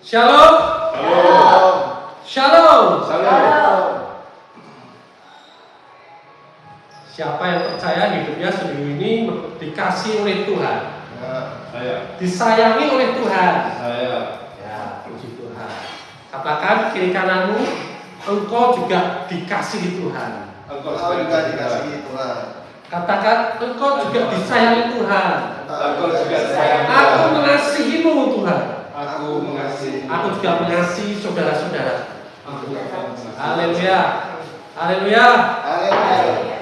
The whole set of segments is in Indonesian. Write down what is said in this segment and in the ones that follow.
Shalom. Shalom. Shalom. Shalom. Siapa yang percaya hidupnya sendiri ini dikasih oleh Tuhan? Ya, saya. Disayangi oleh Tuhan. Saya. Ya, puji Tuhan. Katakan kiri kananmu, engkau juga dikasihi Tuhan. Engkau juga dikasihi Tuhan. Katakan engkau juga disayangi Tuhan. Engkau juga disayangi Aku Tuhan. mengasihimu Tuhan. Aku mengasihi. Aku juga mengasihi saudara-saudara. Aku juga mengasihi. Haleluya. Haleluya. Haleluya.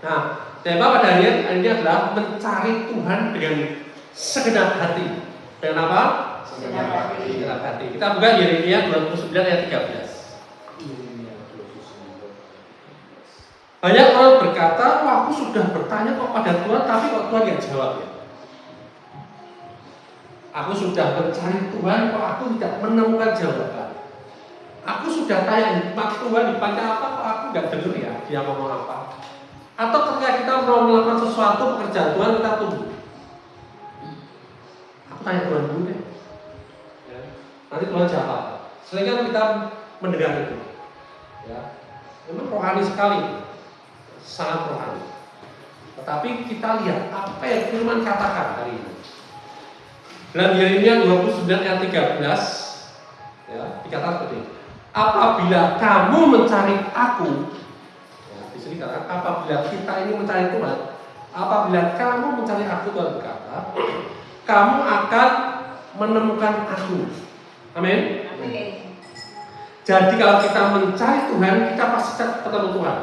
Nah, tema pada hari ini adalah mencari Tuhan dengan segenap hati. Dengan apa? Segenap hati. Segenap hati. Kita buka Yeremia 29 ayat 13. Banyak orang berkata, "Wah, aku sudah bertanya kepada Tuhan, tapi kok Tuhan yang jawab ya? Aku sudah mencari Tuhan, kok aku tidak menemukan jawaban. Aku sudah tanya, Pak Tuhan dipanggil apa, kok aku nggak dengar ya dia ngomong apa? Atau ketika kita mau melakukan sesuatu pekerjaan Tuhan, kita tunggu. Aku tanya Tuhan dulu deh. Ya. Nanti Tuhan jawab. Sehingga kita mendengar itu. Ya. Memang rohani sekali, sangat rohani. Tetapi kita lihat apa yang firman katakan hari ini. Dalam Yeremia 29 ayat 13, ya, dikatakan seperti ini. Apabila kamu mencari aku, di sini katakan apabila kita ini mencari Tuhan, apabila kamu mencari aku, Tuhan berkata, kamu akan menemukan aku. Amin. Jadi kalau kita mencari Tuhan, kita pasti ketemu Tuhan.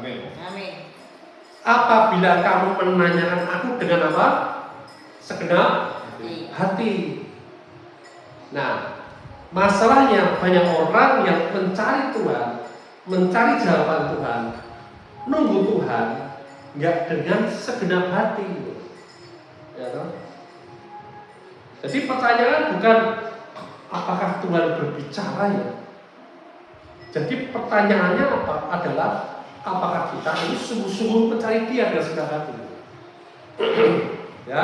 Amin. Apabila kamu menanyakan aku dengan apa? Segenap hati. Nah, masalahnya banyak orang yang mencari Tuhan, mencari jawaban Tuhan, nunggu Tuhan, nggak dengan segenap hati. Ya, toh? Jadi pertanyaan bukan apakah Tuhan berbicara ya. Jadi pertanyaannya adalah apakah kita ini sungguh-sungguh mencari Dia dengan segenap hati. Ya.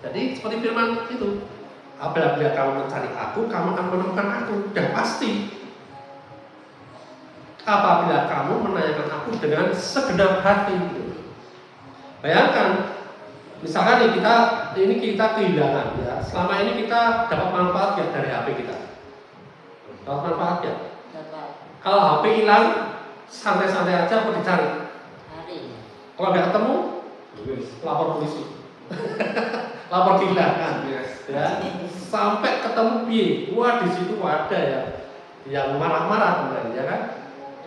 Jadi seperti firman itu, apabila kamu mencari aku, kamu akan menemukan aku, dan pasti. Apabila kamu menanyakan aku dengan segenap hati. Bayangkan, misalkan ini kita kehilangan, ya. Selama ini kita dapat manfaat ya dari HP kita. Dapat manfaat ya. Kalau HP hilang, santai-santai aja mau dicari. Kalau nggak ketemu, lapor polisi. Lapor kehilangan, ya. Sampai ketemu piye? Wah, di situ ada ya yang marah-marah kemarin, ya kan?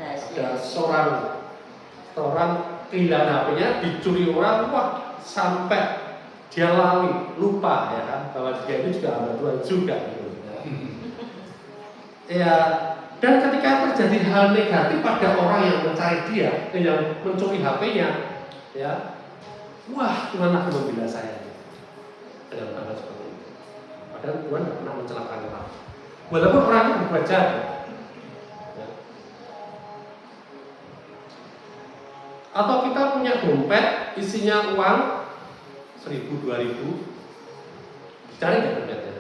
Ada seorang kehilangan HP-nya, dicuri orang, wah, sampai dia lali, lupa ya kan, bahwa dia itu juga hamba Tuhan juga. Gitu, ya. Dan ketika terjadi hal negatif pada orang yang mencari dia, yang mencuri HP-nya, ya, wah, Tuhan akan membela saya. Dengan hal seperti itu. Padahal Tuhan tidak pernah mencelakakan orang. Walaupun orangnya berbuat jahat. Ya. Atau kita punya dompet isinya uang 1.000, 2.000, dicari nggak dompetnya?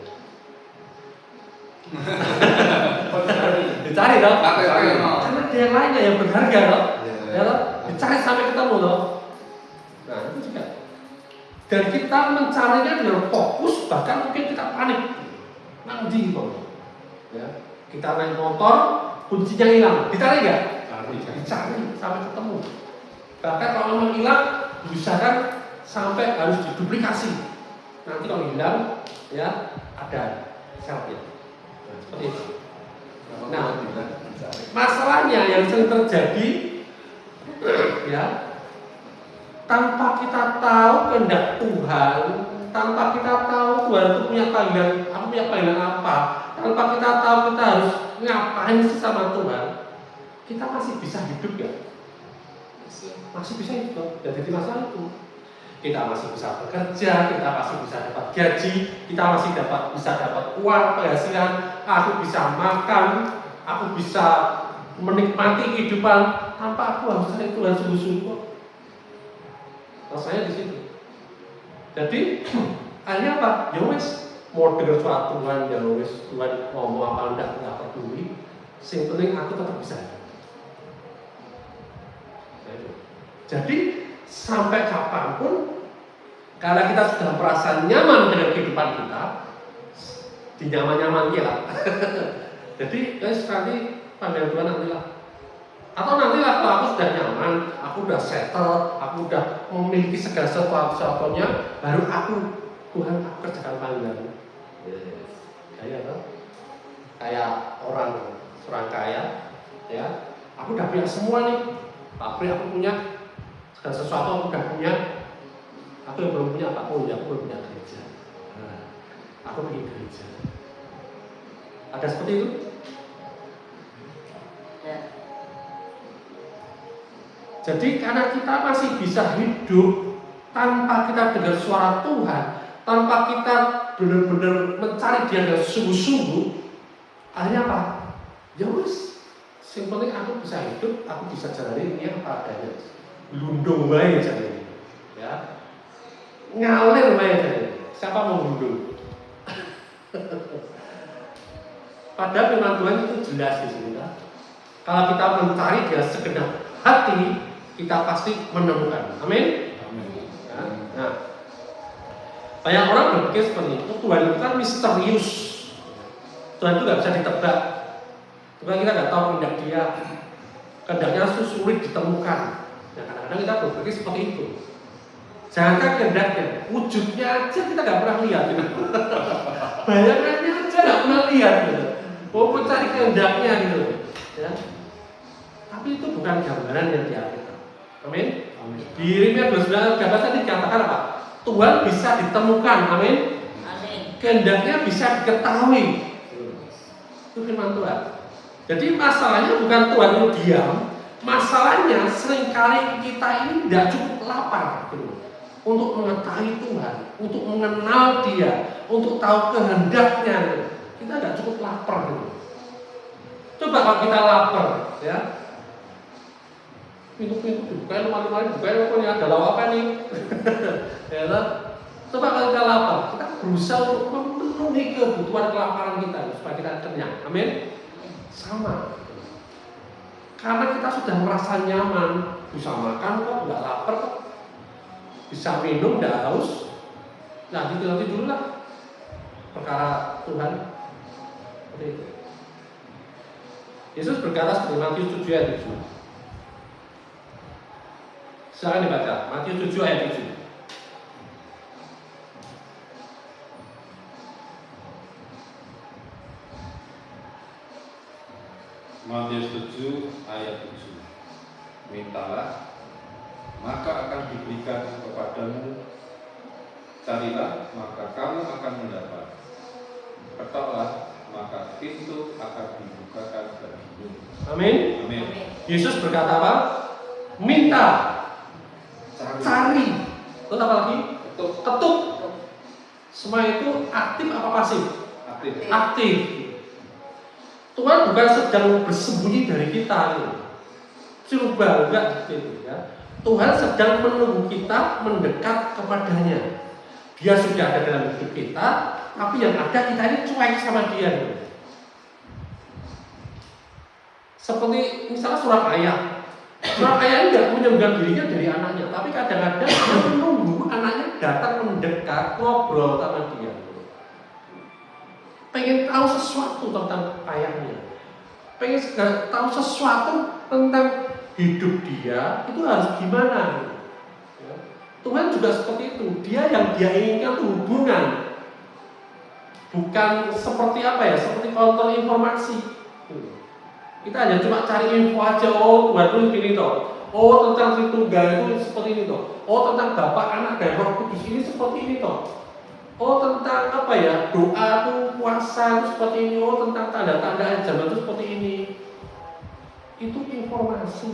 Dicari dong. Karena ada yang lainnya yang berharga dong. Ya, dicari sampai ketemu dong. Nah itu juga. Dan kita mencarinya dengan fokus, bahkan mungkin kita panik. Nanti bang, ya, kita naik motor, kuncinya hilang, dicari nggak? Dicari sampai ketemu. Bahkan kalau memang hilang, diusahakan sampai harus diduplikasi. Nanti kalau hilang, ya ada selfie. Nah, seperti itu. Nah, masalahnya yang sering terjadi, ya. Tanpa kita tahu kehendak Tuhan, tanpa kita tahu Tuhan itu punya panggilan apa, tanpa kita tahu kita harus ngapain sih sama Tuhan, kita masih bisa hidup ya? Masih bisa hidup. Jadi masalah itu, kita masih bisa bekerja, kita masih bisa dapat gaji, kita masih bisa dapat uang penghasilan, aku bisa makan, aku bisa menikmati kehidupan tanpa aku harus cari Tuhan sungguh-sungguh. Rasanya di situ. Jadi akhirnya apa? Ya wes, mau dengar suara Tuhan ya wis Tuhan ngomong apa nggak peduli. Yang penting aku tetap bisa. Jadi sampai kapanpun karena kita sudah merasa nyaman dengan kehidupan kita, dinyaman-nyaman lah. Jadi guys nanti panggil Tuhan nantilah. Atau nantilah kalau aku sudah nyaman, aku sudah settle, aku sudah memiliki segala sesuatunya, baru Tuhan aku kerjakan panggilan. Yes. Kayak apa? Kayak orang kaya, ya. Aku udah punya semua nih. Pabrik aku punya, segala sesuatu aku udah punya. Aku yang belum punya apa? Oh ya, aku belum punya gereja. Nah, aku bikin gereja. Ada seperti itu? Ya. Jadi karena kita masih bisa hidup tanpa kita dengar suara Tuhan, tanpa kita benar-benar mencari Dia dengan sungguh-sungguh, akhirnya apa? Ya wis, yang penting aku bisa hidup, aku bisa jalani ini apa adanya. Lundung bae jalani. Ya. Ngalir bae jalani. Siapa mau lundung? Padahal firman Tuhan itu jelas di sini kan. Kalau kita mencari Dia segenap hati, kita pasti menemukan. Amin. Ya. Nah, banyak orang berpikir seperti itu. Tuhan itu kan misterius. Tuhan itu nggak bisa ditebak. Tuhan kita nggak tahu kehendak Dia. Kehendaknya sulit ditemukan. Nah, kadang-kadang kita berpikir seperti itu. Jangan kehendaknya, wujudnya aja kita nggak pernah lihat. Gitu. Bayangannya aja nggak pernah lihat. Gitu. Mau mencari kehendaknya gitu. Ya. Tapi itu bukan gambaran yang diartikan. Amin. Di Yeremia 29 tadi dikatakan apa? Tuhan bisa ditemukan. Amin. Kehendaknya bisa diketahui. Itu firman Tuhan. Jadi masalahnya bukan Tuhan itu diam. Masalahnya seringkali kita ini tidak cukup lapar gitu, untuk mengetahui Tuhan, untuk mengenal Dia, untuk tahu kehendaknya. Gitu. Kita tidak cukup lapar gitu. Coba kalau kita lapar, ya. Pintu-pintu dibukain, lemari-lemari dibukain, pokoknya ada lauk apa nih? Ya, coba kalau kita lapar, kita berusaha untuk memenuhi kebutuhan kelaparan kita supaya kita kenyang. Amin. Sama. Karena kita sudah merasa nyaman, bisa makan kok, nggak lapar kok, bisa minum, nggak haus. Nah, nanti dulu lah perkara Tuhan. Seperti itu. Yesus berkata seperti Matius 7 ayat 7. Silakan dibaca, Matius 7 ayat 7. Matius 7 ayat 7. Mintalah, maka akan diberikan kepadamu. Carilah, maka kamu akan mendapat. Ketoklah, maka pintu akan dibukakan bagimu. Amin. Amin. Yesus berkata apa? Minta, cari. Terus apa lagi? Ketuk. Semua itu aktif apa pasif? Aktif. Tuhan bukan sedang bersembunyi dari kita gitu. Coba enggak gitu ya. Tuhan sedang menunggu kita mendekat kepadanya. Dia sudah ada dalam hidup kita, tapi yang ada kita ini cuek sama Dia gitu. Seperti misalnya seorang ayah. Seorang ayah ini tidak menyembunyikan dirinya dari anaknya, tapi kadang-kadang dia menunggu anaknya datang mendekat, ngobrol sama dia. Pengen tahu sesuatu tentang ayahnya, pengen tahu sesuatu tentang hidup dia, itu harus gimana? Ya. Tuhan juga seperti itu. Dia yang Dia inginkan itu hubungan, bukan seperti apa ya? Seperti kontrol informasi. Kita hanya cuma cari info aja. Oh, Tuhan itu ini toh. Oh, tentang Tritunggal itu seperti ini toh. Oh, tentang Bapa, Anak, dan Roh Kudus ini seperti ini toh. Oh, tentang apa ya? Doa itu, puasa itu seperti ini. Oh, tentang tanda-tanda zaman itu seperti ini. Itu informasi.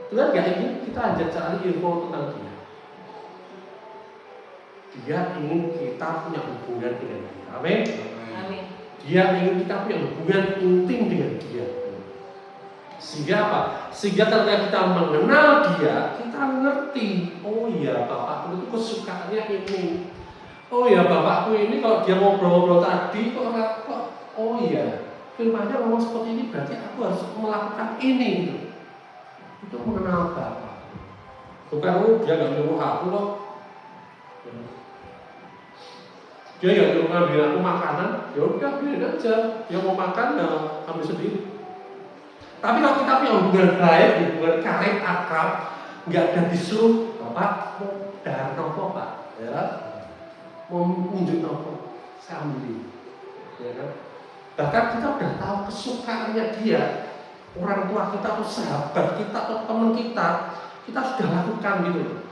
Tuhan gak ingin kita hanya cari info tentang Dia. Dia ingin kita punya hubungan dengan Dia. Amin. Amin. Dia ingin kita punya hubungan intim dengan Dia. Sehingga apa? Sehingga ketika kita mengenal Dia, kita ngerti. Oh iya, Bapak itu kesukaannya ini. Oh ya bapakku ini kalau dia ngobrol-ngobrol tadi kok oh iya firmannya ngomong seperti ini berarti aku harus melakukan ini gitu. Itu mengenal Bapak. Bukan dia nggak nyuruh aku kok. Dia nggak nyuruh ngambil aku makanan, ya udah biarin aja. Dia mau makan ya ambil sendiri. Tapi kalau kita punya hubungan baik, hubungan karib akrab, nggak ada disuruh Bapak mau dahar nopo Pak, ya, mau unjuk nopo, saya ambil, ya kan? Bahkan kita udah tahu kesukaannya dia, orang tua kita atau sahabat kita atau teman kita sudah lakukan gitu.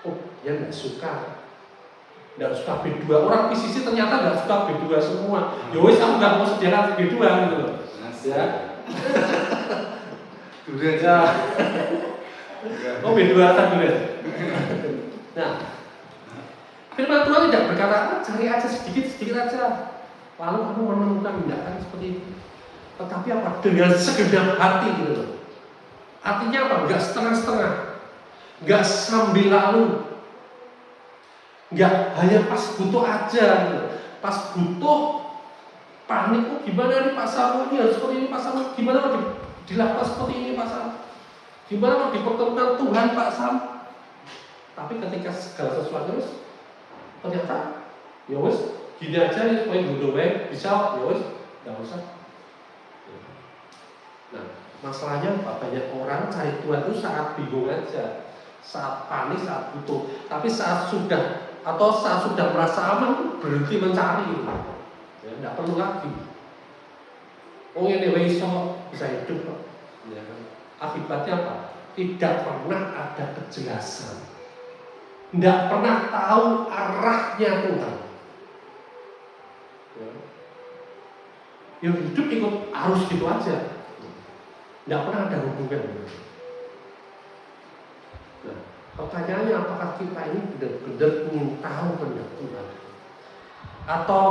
Oh, dia nggak suka B2. Orang PCC ternyata nggak suka B2 semua. Ya wes aku nggak mau sediakan B2 gitu loh. Ya. Durian ya. Oh B2 atas durian. Nah, firman Tuhan tidak berkata cari aja sedikit aja. Lalu kamu menemukan tindakan seperti itu. Tetapi apa? Dengan segenap hati gitu loh. Artinya apa? Enggak setengah-setengah. Enggak sambil lalu. Enggak hanya pas butuh aja gitu. Pas butuh panik, oh gimana nih Pak Samuel, harus seperti ini Pak Samuel, gimana mau dilakukan seperti ini Pak Sam, gimana mau dipertemukan Tuhan Pak Sam. Tapi ketika segala sesuatu ternyata ya wes gini aja nih supaya dulu bisa ya wes nggak usah. Nah masalahnya apa? Banyak orang cari Tuhan itu saat bingung aja, saat panik, saat butuh. Tapi saat sudah merasa aman berhenti mencari gitu. Ya, tidak perlu lagi. Oh ini iso bisa hidup kok. Ya, kan? Akibatnya apa? Tidak pernah ada kejelasan. Tidak pernah tahu arahnya Tuhan. Ya. Yang hidup ikut arus gitu aja. Tidak pernah ada hubungan. Nah, pertanyaannya apakah kita ini benar-benar ingin tahu kehendak Tuhan? Atau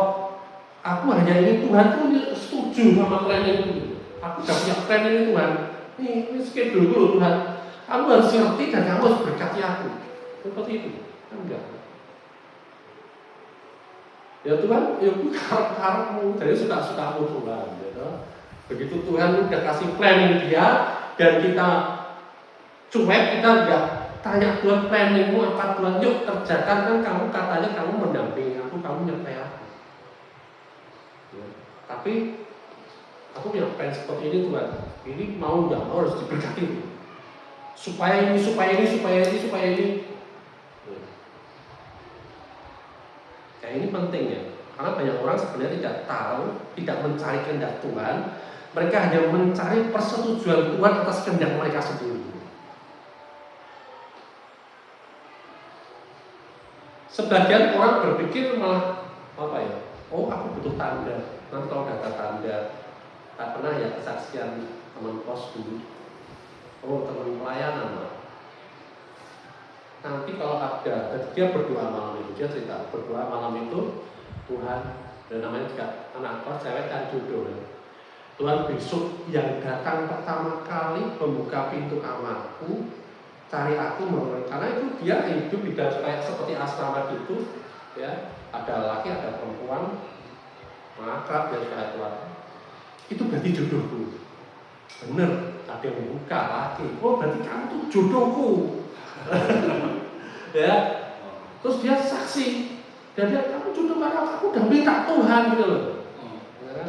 aku hanya ini Tuhan tuh setuju sama plan itu. Aku gak punya plan ini Tuhan. Ini schedule dulu Tuhan. Kamu harus ngerti dan kamu harus berkati aku. Seperti itu. Kan enggak. Ya Tuhan, ya aku karep-karepmu. Jadi suka-sukamu Tuhan. Gitu. Begitu Tuhan udah kasih planning dia dan kita cuek, kita enggak tanya Tuhan planningmu apa Tuhan, yuk kerjakan kan kamu katanya kamu mendampingi aku, kamu nyertai aku. Ya. Tapi aku punya plan seperti ini Tuhan. Ini mau nggak mau harus diberkati. Supaya ini. Ya ini penting ya. Karena banyak orang sebenarnya tidak tahu, tidak mencari kehendak Tuhan. Mereka hanya mencari persetujuan Tuhan atas kehendak mereka sendiri. Sebagian orang berpikir malah apa ya? Oh aku butuh tanda. Nanti kalau data tanda, tak pernah ya kesaksian teman kos dulu. Oh teman pelayanan lah. Nanti kalau ada, dia berdoa malam itu, dia cerita berdoa malam itu Tuhan, dan namanya juga anak kos cewek kan jodoh. Tuhan besok yang datang pertama kali membuka pintu kamarku, cari aku karena itu dia hidup tidak kayak seperti asrama gitu, ya ada laki ada perempuan, akrab dan suka Tuhan. Itu berarti jodohku. Bener, ada yang membuka lagi. Oh berarti kamu tuh jodohku. Ya, terus dia saksi. Dan dia kamu jodoh karena aku udah minta Tuhan gitu loh. Ya,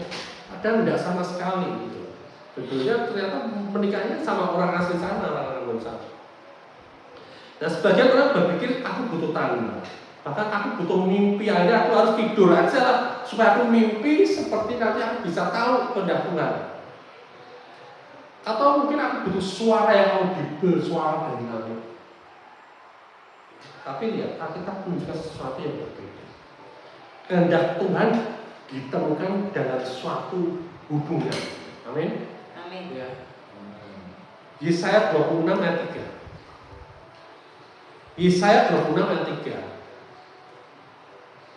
ada enggak sama sekali gitu. Betulnya ternyata menikahnya sama orang asli sana, orang sana. Nah sebagian orang berpikir aku butuh tanda. Bahkan aku butuh mimpi aja, aku harus tidur aja lah supaya aku mimpi seperti nanti aku bisa tahu kehendak Tuhan. Atau mungkin aku butuh suara yang audible, suara dari langit. Tapi lihat, kita menunjukkan sesuatu yang berbeda. Kehendak Tuhan ditemukan dalam suatu hubungan. Amin. Amin. Ya. Yesaya 26 ayat 3. Yesaya 26 ayat 3.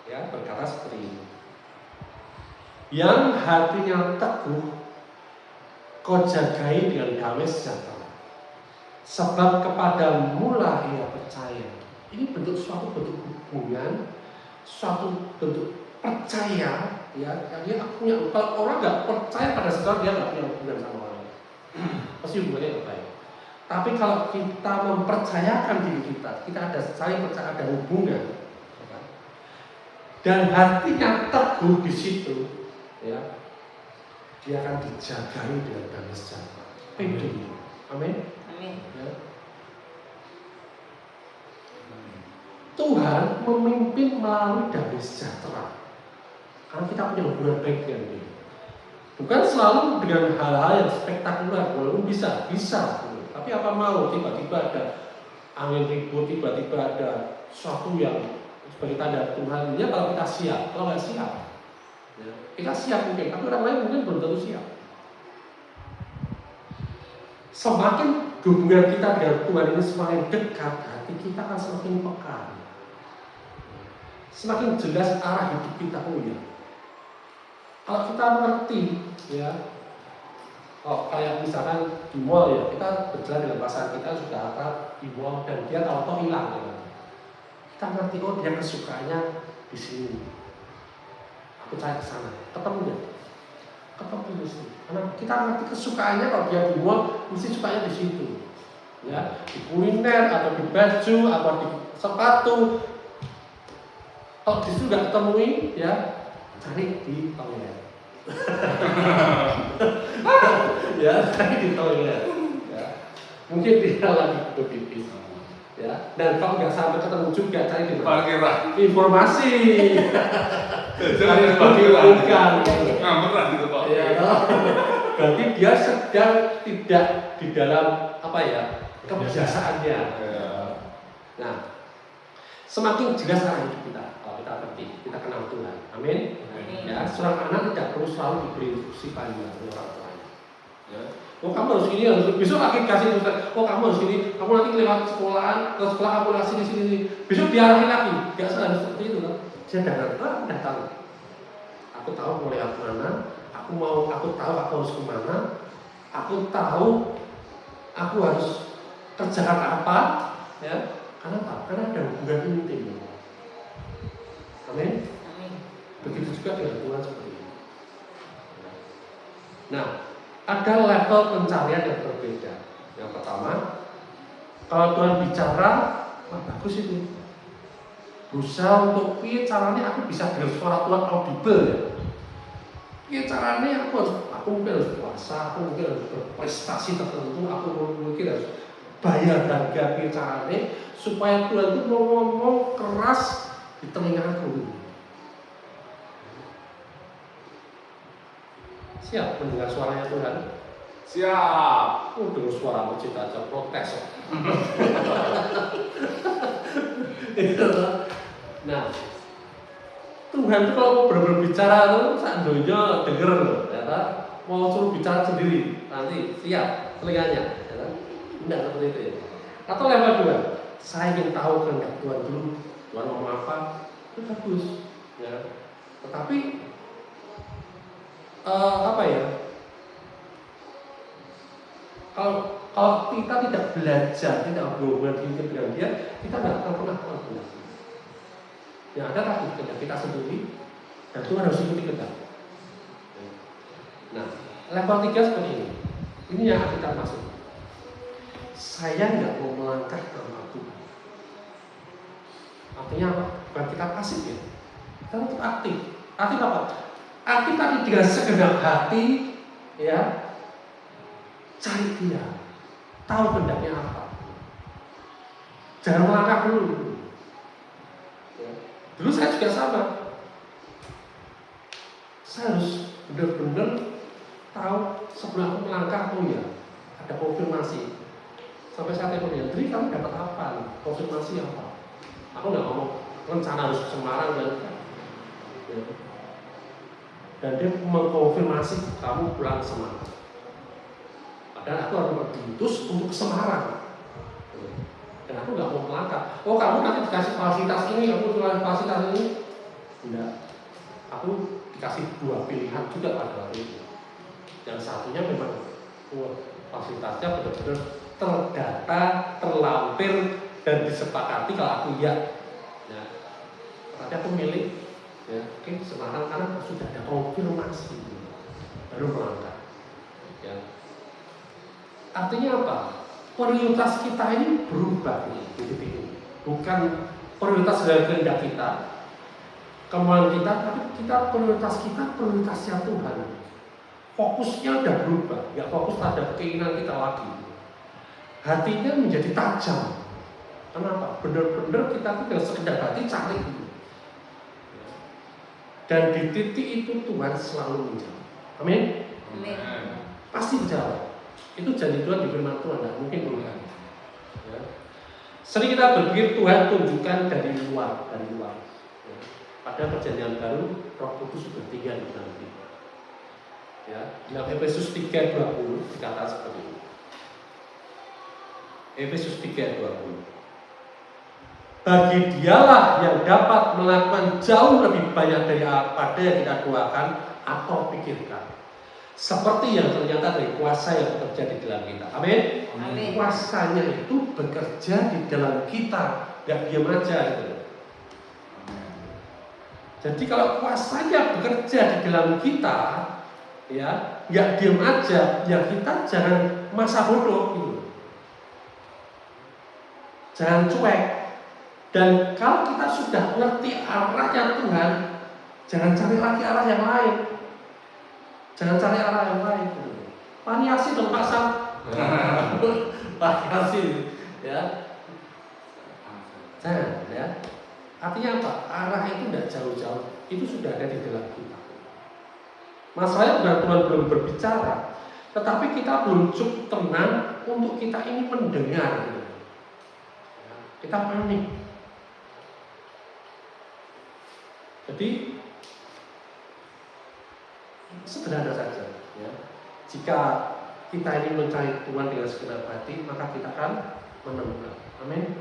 Ya, berkata seperti ini. Yang hatinya teguh kau jagai dengan damai sejahtera. Sebab kepadamu lah ia percaya. Ini suatu bentuk hubungan suatu bentuk percaya, ya, dia punya. Kalau orang nggak percaya pada sesuatu, dia nggak punya hubungan sama orang, pasti hubungannya nggak baik. Tapi kalau kita mempercayakan diri kita ada saling percaya, ada hubungan, dan hatinya teguh di situ, ya, dia akan dijagai dengan damai sejahtera. Amin. Amin. Ya. Tuhan memimpin melalui damai sejahtera. Karena kita punya hubungan baik dengan Dia. Bukan selalu dengan hal-hal yang spektakuler, walaupun bisa. Tapi apa mau tiba-tiba ada angin ribut, tiba-tiba ada sesuatu yang sebagai tanda Tuhan. Ya kalau kita siap, kalau nggak siap, ya, kita siap mungkin, tapi orang lain mungkin belum tentu siap. Semakin hubungan kita dengan Tuhan ini semakin dekat, hati kita akan semakin peka. Semakin jelas arah hidup kita. Oh ya, kalau kita mengerti, ya, kayak misalkan di mall, ya, kita berjalan dengan pasangan kita sudah akrab di mall dan dia tahu-tahu hilang, ya. Kita ngerti, oh dia kesukaannya di sini. Aku cari ke sana, ketemu ya, ketemu di sini. Karena kita ngerti kesukaannya, kalau dia di mall mesti sukanya di situ, ya, di kuliner atau di baju atau di sepatu. Kalau di situ nggak ketemui, ya, cari di toilet. Ya, cari di toilet. Ya. Mungkin dia lagi berpipis. Ya. Dan kalau nggak sampai ketemu juga, cari di parkiran. Informasi. Cari di parkiran. Bukan. Ngameran gitu Pak. Ya. Berarti dia sedang tidak di dalam apa ya, kebiasaannya. Ya. Nah, semakin jelas arah hidup kita. Kita ngerti, kita kenal Tuhan. Amin. Ya, seorang anak tidak perlu selalu diberi instruksi panjang oleh orang tuanya. Ya. Oh kamu harus ini, harus besok lagi kasih instruksi. Oh kamu harus ini, kamu nanti lewat sekolahan, ke sekolah kamu kasih di sini. Besok diarahin lagi. Gak harus seperti itu kan? Saya udah tahu. Aku tahu mau lewat mana. Aku tahu aku harus kemana. Aku tahu aku harus kerjakan apa. Ya. Karena apa? Karena ada hubungan intim. Amin. Begitu juga dengan Tuhan seperti ini. Nah, ada level pencarian yang berbeda. Yang pertama, kalau Tuhan bicara, wah bagus itu. Berusaha untuk caranya aku bisa dengar suara Tuhan audible ya. Caranya aku mungkin harus puasa, aku mungkin harus berprestasi tertentu, aku mungkin harus bayar harga caranya supaya Tuhan itu mau ngomong keras di telinga aku. Siap mendengar suaranya Tuhan? Siap. Dengar suara masjid aja protes. Nah, Tuhan itu kalau benar-benar bicara tuh seandainya denger loh, ya, mau suruh bicara sendiri nanti siap telinganya, ya, tidak seperti itu ya. Atau level 2, saya ingin tahu kehendak Tuhan dulu, Tuhan mau apa, itu bagus, ya. Tetapi apa ya? Kalau kita tidak belajar, tidak berhubungan dengan Dia, kita nggak akan pernah tahu. Yang ada tadi kehendak kita sendiri, dan Tuhan harus ikuti kita. Nah, level 3 seperti ini. Ini yang kita maksud. Saya nggak mau melangkah tanpa Tuhan. Artinya apa? Bukan kita pasif ya. Kita tetap aktif. Aktif apa? Aktif tadi dengan segenap hati, ya. Cari Dia, tahu kehendaknya apa. Jangan melangkah dulu. Ya. Dulu saya juga sama. Saya harus benar-benar tahu sebelum aku melangkah, oh ya, ada konfirmasi. Sampai saat itu ya, jadi kamu dapat apa? Konfirmasi apa? Aku nggak ngomong rencana harus ke Semarang dan ya. Dan dia mengkonfirmasi kamu pulang ke Semarang. Padahal aku harus diutus untuk ke Semarang. Dan aku nggak mau melangkah. Oh kamu nanti dikasih fasilitas ini, kamu dikasih fasilitas ini. Enggak. Aku dikasih 2 pilihan juga pada waktu itu. Yang satunya memang fasilitasnya benar-benar terdata, terlampir dan disepakati kalau aku iya. Ya. tapi aku milih ya oke Semarang karena sudah ada konfirmasi baru melangkah. Ya. Artinya apa? Prioritas kita ini berubah nih di titik ini. Bukan prioritas dari kehendak kita, kemauan kita, tapi prioritasnya Tuhan. Fokusnya udah berubah, nggak fokus pada keinginan kita lagi. Hatinya menjadi tajam. Kenapa? Benar-benar kita tidak sekedar hati cari. Dan di titik itu Tuhan selalu menjawab. Amin. Pasti menjawab. Itu janji Tuhan di firman Tuhan, tidak mungkin berulang. Ya. Sering kita berpikir Tuhan tunjukkan dari luar. Ya. Pada perjanjian baru, Roh Kudus sudah tinggal di dalam kita. Ya, dalam Efesus 3:20 dikatakan seperti ini. Efesus 3:20. Bagi dialah yang dapat melakukan jauh lebih banyak daripada yang kita doakan atau pikirkan. Seperti yang ternyata dari kuasa yang bekerja di dalam kita. Amin. Amin. Kuasanya itu bekerja di dalam kita, gak diam aja gitu. Jadi kalau kuasanya bekerja di dalam kita, ya, gak diam aja, ya kita jangan masa bodoh gitu. Jangan cuek. Dan kalau kita sudah ngerti arahnya Tuhan, jangan cari lagi arah yang lain. Jangan cari arah yang lain. Variasi dong pasang. Variasi, ya. Jangan, ya. Artinya apa? Arah itu tidak jauh-jauh. Itu sudah ada di dalam kita. Masalahnya bukan Tuhan belum berbicara, tetapi kita belum cukup tenang untuk kita ini mendengar. Kita panik. Jadi sederhana saja, ya. Jika kita ini mencari Tuhan dengan segenap hati, maka kita akan menemukan. Amin.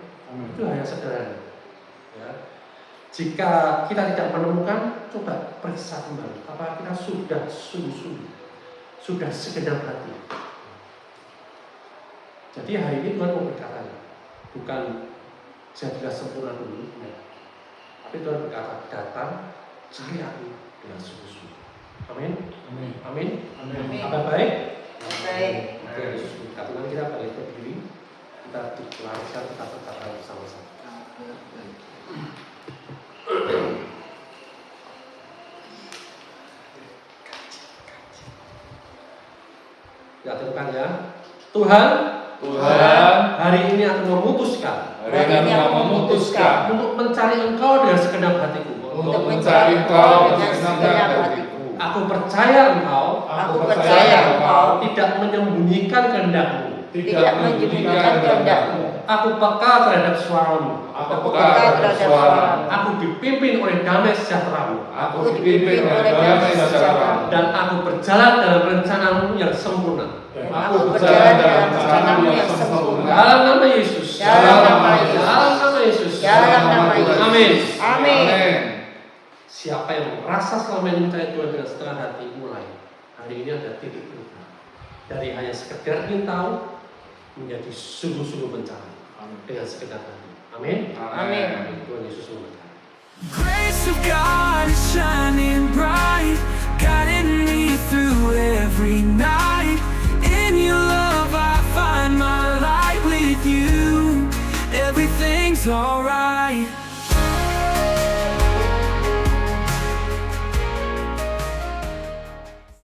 Itu hal yang sederhana. Ya. Jika kita tidak menemukan, coba periksa kembali. Apa kita sudah sungguh-sungguh, sudah segenap hati. Jadi hari ini Tuhan mau berkata, bukan jadilah sempurna dulu, ya. Tapi Tuhan berkata, datang, cari aku dengan sungguh-sungguh. Amin. Amin. Apa baik? Baik. Oke, Yesus berkata, kita balik berdiri, kita dilaraskan, kita berkata bersama-sama. Ya Tuhan ya, Tuhan, hari ini aku memutuskan untuk mencari Engkau dengan segenap hatiku. Aku percaya Engkau tidak menyembunyikan kehendak-Mu. Aku peka terhadap suara-Mu. Aku dipimpin oleh damai sejahtera-Mu. Dan aku berjalan dalam rencana-Mu yang sempurna. Dalam nama Yesus. Amin. Siapa yang merasa selama ini mencari Tuhan dengan setengah hati, mulai hari ini ada titik berubah dari hanya sekedar ingin tahu menjadi sungguh-sungguh mencari dengan sekedar hati. Amin. Tuhan Yesus memberkati. Grace of God is shining bright, guiding me through every night. In your love I find my light with you. Everything's alright.